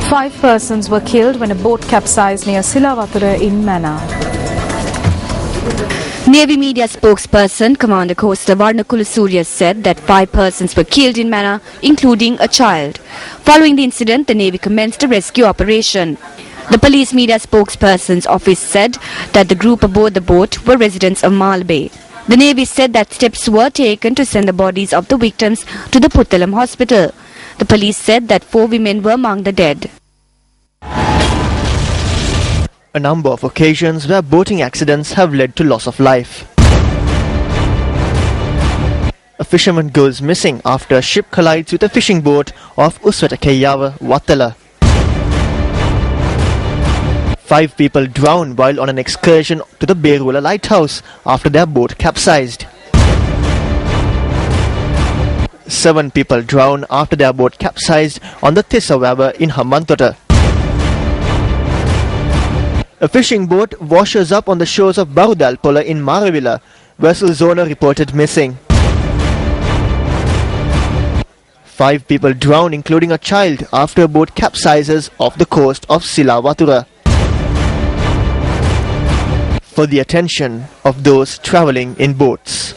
5 persons were killed when a boat capsized near Silavathura in Mannar. Navy media spokesperson Commander Costa Varnakula Surya said that 5 persons were killed in Mannar, including a child. Following the incident, the Navy commenced a rescue operation. The police media spokesperson's office said that the group aboard the boat were residents of Malbay. The Navy said that steps were taken to send the bodies of the victims to the Puttalam hospital. The police said that 4 women were among the dead. A number of occasions where boating accidents have led to loss of life. A fisherman goes missing after a ship collides with a fishing boat off Uswatakeyawa, Wattala. 5 people drowned while on an excursion to the Berula lighthouse after their boat capsized. 7 people drowned after their boat capsized on the Thisawava in Hambantota. A fishing boat washes up on the shores of Barudalpola in Maravilla. Vessel's owner reported missing. 5 people drowned, including a child, after a boat capsizes off the coast of Silavathura. For the attention of those travelling in boats.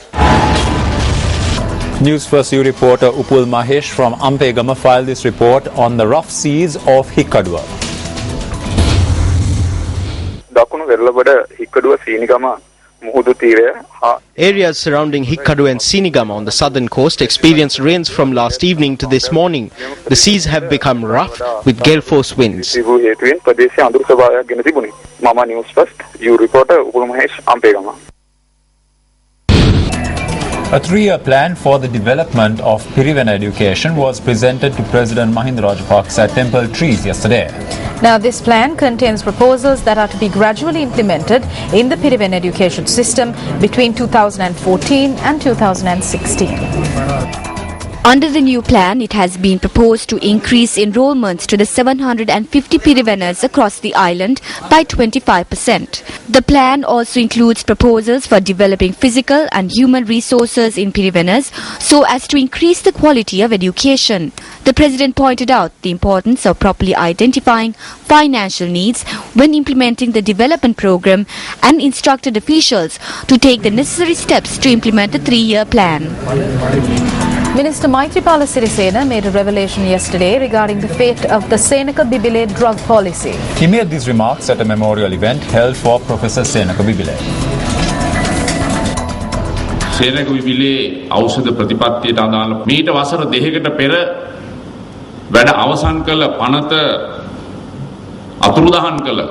News First U reporter Upul Mahesh from Ampegama filed this report on the rough seas of Hikkaduwa. Areas surrounding Hikkaduwa and Sinigama on the southern coast experienced rains from last evening to this morning. The seas have become rough with gale force winds. Mama News First U reporter Upul Mahesh, Ampegama. A 3-year plan for the development of Pirivena education was presented to President Mahinda Rajapaksa at Temple Trees yesterday. Now, this plan contains proposals that are to be gradually implemented in the Pirivena education system between 2014 and 2016. Under the new plan, it has been proposed to increase enrollments to the 750 Pirivenas across the island by 25%. The plan also includes proposals for developing physical and human resources in Pirivenas so as to increase the quality of education. The President pointed out the importance of properly identifying financial needs when implementing the development program and instructed officials to take the necessary steps to implement the 3-year plan. Minister Maithripala Sirisena made a revelation yesterday regarding the fate of the Senaka Bibile drug policy. He made these remarks at a memorial event held for Professor Senaka Bibile. Senaka Bibile අවෂධ ප්‍රතිපත්තියට අදාළ මීට වසර 2කට පෙර වැඩ අවසන් කළ පනත අතුරුදහන් කළ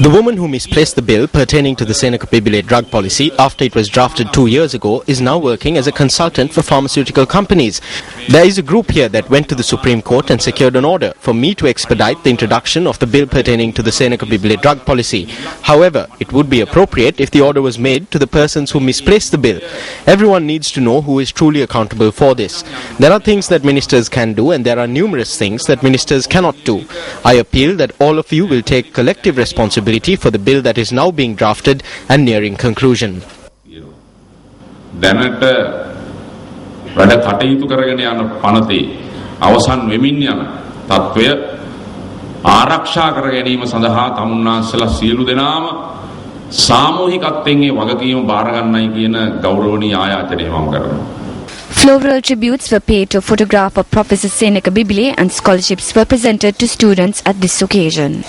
The woman who misplaced the bill pertaining to the Senaka Bibile drug policy after it was drafted 2 years ago is now working as a consultant for pharmaceutical companies. There is a group here that went to the Supreme Court and secured an order for me to expedite the introduction of the bill pertaining to the Senaka Bibile drug policy. However, it would be appropriate if the order was made to the persons who misplaced the bill. Everyone needs to know who is truly accountable for this. There are things that ministers can do and there are numerous things that ministers cannot do. I appeal that all of you will take collective responsibility for the bill that is now being drafted and nearing conclusion. දැනට වැඩ කටයුතු කරගෙන යන පනතේ අවසන් වෙමින් යන තත්වය ආරක්ෂා කර ගැනීම සඳහා තමුන්නාන්සලා සියලු දෙනාම සාමූහිකත්වයෙන් ඒ වගකීම බාර ගන්නයි කියන ගෞරවනීය ආයාචනය මම කරනවා. Floral tributes were paid to a photograph of Professor Senaka Bibile and scholarships were presented to students at this occasion.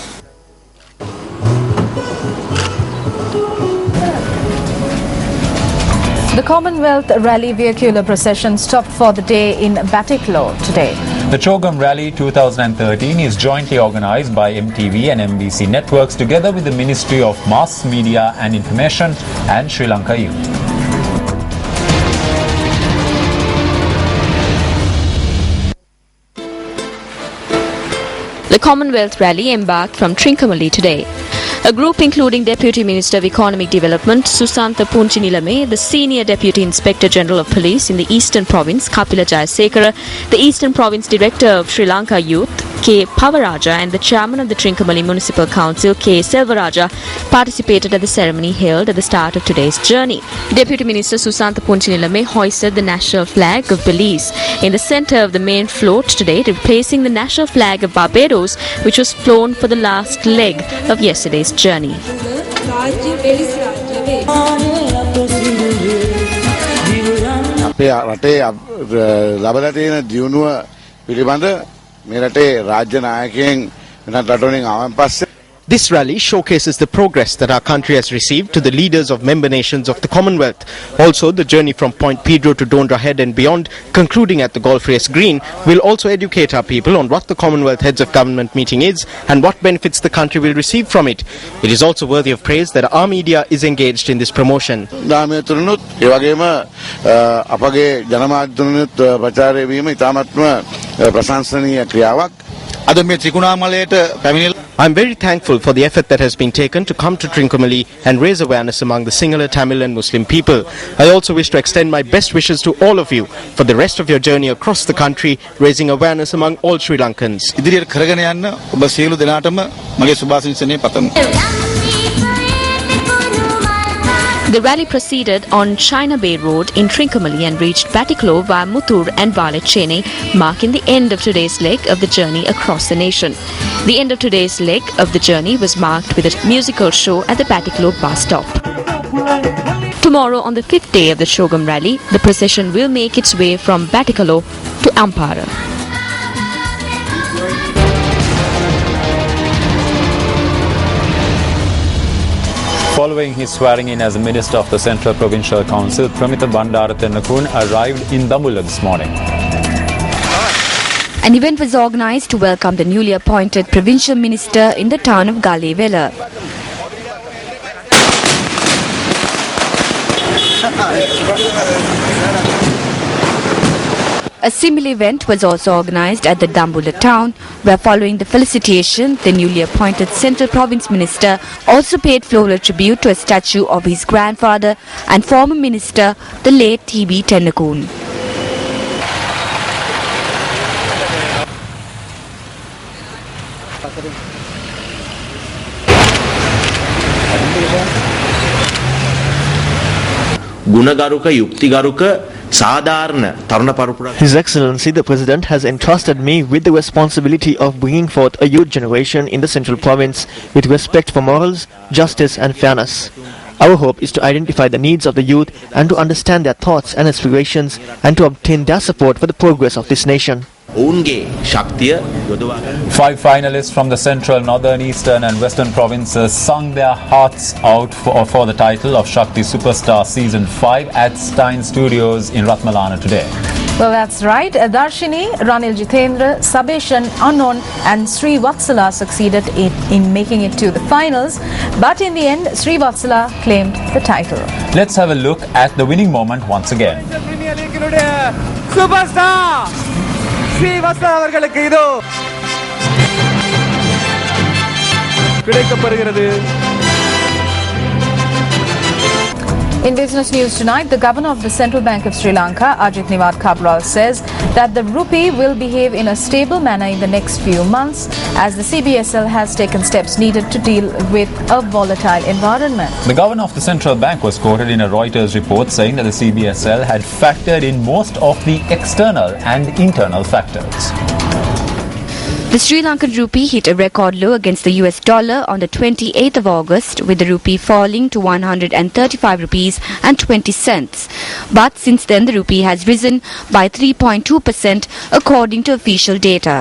The Commonwealth Rally vehicular procession stopped for the day in Batticaloa today. The Chogam Rally 2013 is jointly organized by MTV and MBC networks together with the Ministry of Mass Media and Information and Sri Lanka Youth. The Commonwealth Rally embarked from Trincomalee today. A group including Deputy Minister of Economic Development Susantha Punchinilame, the Senior Deputy Inspector General of Police in the Eastern Province Kapila Jayasekara, the Eastern Province Director of Sri Lanka Youth K. Pavaraja and the chairman of the Trincomalee Municipal Council, K. Selvaraja, participated at the ceremony held at the start of today's journey. Deputy Minister Susantha Punchinilame hoisted the national flag of Belize in the center of the main float today, replacing the national flag of Barbados, which was flown for the last leg of yesterday's journey. අපේ රටේ ලබලා තියෙන දියුණුව පිළිබඳ මේ රටේ රාජ්‍ය නායකයන් වෙනත් රටවලින් ආවන් පස්සේ This rally showcases the progress that our country has received to the leaders of member nations of the Commonwealth. Also, the journey from Point Pedro to Dondra Head and beyond, concluding at the Golf Race Green, will also educate our people on what the Commonwealth Heads of Government meeting is and what benefits the country will receive from it. It is also worthy of praise that our media is engaged in this promotion. දාමය තුනනුත් ඒ වගේම අපගේ ජනමාධ්‍ය තුනනුත් ප්‍රචාරය වීම ඉතාමත්ම ප්‍රශංසනීය ක්‍රියාවක්. අද මේ ත්‍රිකුණාමලයට පැමිණිලා I'm very thankful for the effort that has been taken to come to Trincomalee and raise awareness among the Sinhala, Tamil and Muslim people. I also wish to extend my best wishes to all of you for the rest of your journey across the country, raising awareness among all Sri Lankans. ඉදිරියට කරගෙන යන්න ඔබ සියලු දෙනාටම මගේ සුභාශිංසනය පතමි. The rally proceeded on China Bay Road in Trincomalee and reached Batticaloa via Muttur and Valechene, marking the end of today's leg of the journey across the nation. The end of today's leg of the journey was marked with a musical show at the Batticaloa bus stop. Tomorrow, on the 5th day of the Shogam rally, the procession will make its way from Batticaloa to Ampara. Following his swearing in as a minister of the Central Provincial Council, Pramitha Bandarathanakun arrived in Dambulla this morning. An event was organised to welcome the newly appointed provincial minister in the town of Galewela. A similar event was also organised at the Dambulla town, where following the felicitation, the newly appointed Central Province Minister also paid floral tribute to a statue of his grandfather and former minister, the late T.B. Tennakun. ගුණගරුක යුක්තිගරුක සාධාරණ තරුණ පරපුර His Excellency the President has entrusted me with the responsibility of bringing forth a youth generation in the Central Province with respect for morals, justice and fairness. Our hope is to identify the needs of the youth and to understand their thoughts and aspirations and to obtain their support for the progress of this nation. ඔවුන්ගේ ශක්තිය යොදවා ගන්න. 5 finalists from the Central, Northern, Eastern and Western provinces sung their hearts out for the title of Shakti Superstar Season 5 at Stein Studios in Ratmalana today. Well, that's right. Darshini, Ranil Jitendra, Sabeshan, Anon and Sri Vatsala succeeded in making it to the finals. But in the end, Sri Vatsala claimed the title. Let's have a look at the winning moment once again. Superstar! Sri Vatsala அவர்களுக்கு இதோ கிடைக்கப்படுகிறது. In business news tonight, the governor of the Central Bank of Sri Lanka, Ajit Niwad Cabral, says that the rupee will behave in a stable manner in the next few months as the CBSL has taken steps needed to deal with a volatile environment. The governor of the Central Bank was quoted in a Reuters report saying that the CBSL had factored in most of the external and internal factors. The Sri Lankan rupee hit a record low against the US dollar on the 28th of August, with the rupee falling to 135 rupees and 20 cents. But since then, the rupee has risen by 3.2% according to official data.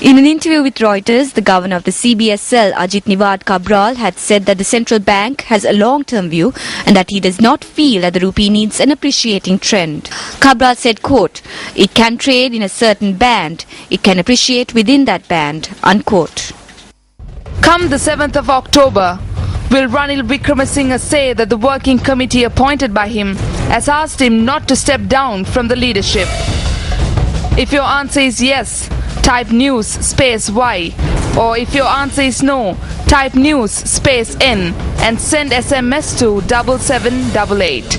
In an interview with Reuters, the governor of the CBSL, Ajit Niwad Cabral, had said that the central bank has a long-term view and that he does not feel that the rupee needs an appreciating trend. Cabral said, quote, "It can trade in a certain band. It can appreciate within that band," unquote. Come the 7th of October, will Ranil Wickremesinghe say that the working committee appointed by him has asked him not to step down from the leadership? If your answer is yes, type news space Y, or if your answer is no, type news space N and send SMS to 7788.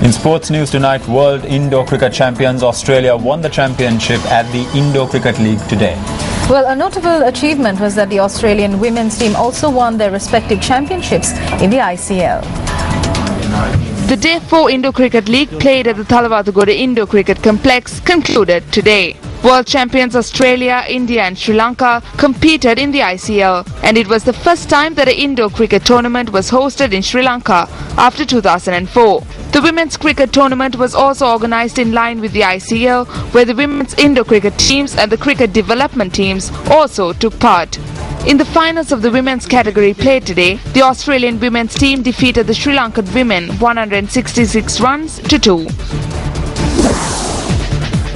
In sports news tonight, World Indoor Cricket Champions Australia won the championship at the Indo Cricket League today. Well, a notable achievement was that the Australian women's team also won their respective championships in the ICL. The Day 4 Indo Cricket League played at the Thalawathugoda Indo Cricket Complex concluded today. World champions Australia, India and Sri Lanka competed in the ICL, and it was the first time that an Indo cricket tournament was hosted in Sri Lanka after 2004. The women's cricket tournament was also organised in line with the ICL, where the women's Indo cricket teams and the cricket development teams also took part. In the finals of the women's category played today, the Australian women's team defeated the Sri Lankan women 166 runs to 2.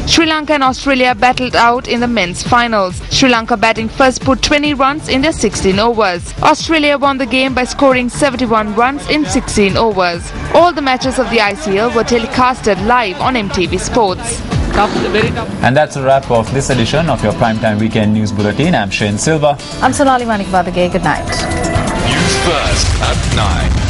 Sri Lanka and Australia battled out in the men's finals. Sri Lanka batting first put 20 runs in their 16 overs. Australia won the game by scoring 71 runs in 16 overs. All the matches of the ICL were telecasted live on MTV Sports. And that's a wrap of this edition of your Primetime Weekend News Bulletin. I'm Shane Silva. I'm Sonali Manikbadage. Good night. News First at 9.